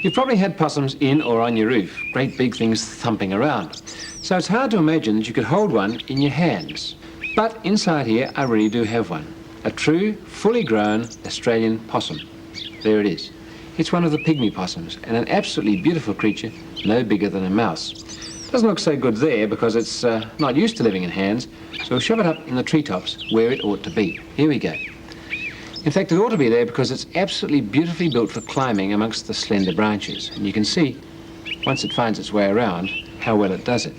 You've probably had possums in or on your roof, great big things thumping around. So it's hard to imagine that you could hold one in your hands. But inside here, I really do have one. A true, fully grown Australian possum. There it is. It's one of the pygmy possums, and an absolutely beautiful creature, no bigger than a mouse. Doesn't look so good there because it's not used to living in hands, so we'll shove it up in the treetops where it ought to be. Here we go. In fact, it ought to be there because it's absolutely beautifully built for climbing amongst the slender branches. And you can see, once it finds its way around, how well it does it.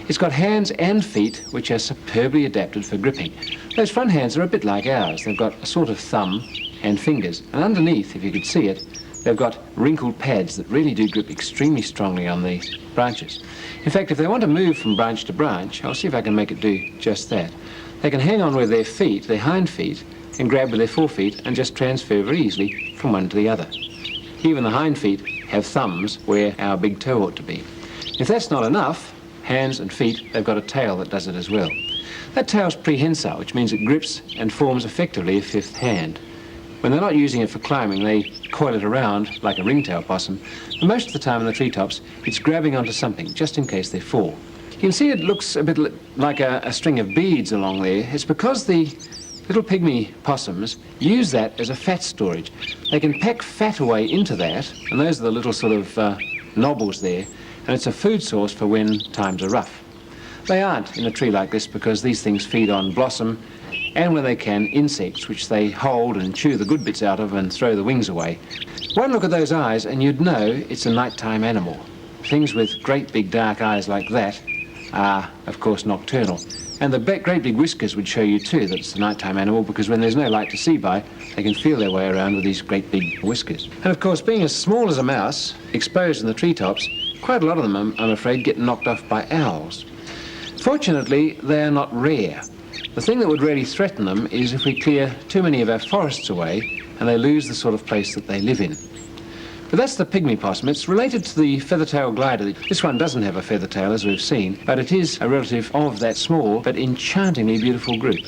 It's got hands and feet which are superbly adapted for gripping. Those front hands are a bit like ours. They've got a sort of thumb and fingers. And underneath, if you could see it, they've got wrinkled pads that really do grip extremely strongly on the branches. In fact, if they want to move from branch to branch, I'll see if I can make it do just that. They can hang on with their feet, their hind feet, and grab with their forefeet and just transfer very easily from one to the other. Even the hind feet have thumbs where our big toe ought to be. If that's not enough, hands and feet, they've got a tail that does it as well. That tail's prehensile, which means it grips and forms effectively a fifth hand. When they're not using it for climbing, they coil it around like a ringtail possum, and most of the time in the treetops, it's grabbing onto something, just in case they fall. You can see it looks a bit like a string of beads along there. It's because the little pygmy possums use that as a fat storage. They can pack fat away into that, and those are the little sort of knobbles there, and it's a food source for when times are rough. They aren't in a tree like this because these things feed on blossom and, when they can, insects, which they hold and chew the good bits out of and throw the wings away. One look at those eyes and you'd know it's a nighttime animal. Things with great big dark eyes like that are, of course, nocturnal. And the great big whiskers would show you too that it's a nighttime animal, because when there's no light to see by, they can feel their way around with these great big whiskers. And of course, being as small as a mouse, exposed in the treetops, quite a lot of them, I'm afraid, get knocked off by owls. Fortunately, they are not rare. The thing that would really threaten them is if we clear too many of our forests away and they lose the sort of place that they live in. But that's the pygmy possum. It's related to the feather-tailed glider. This one doesn't have a feather tail, as we've seen, but it is a relative of that small but enchantingly beautiful group.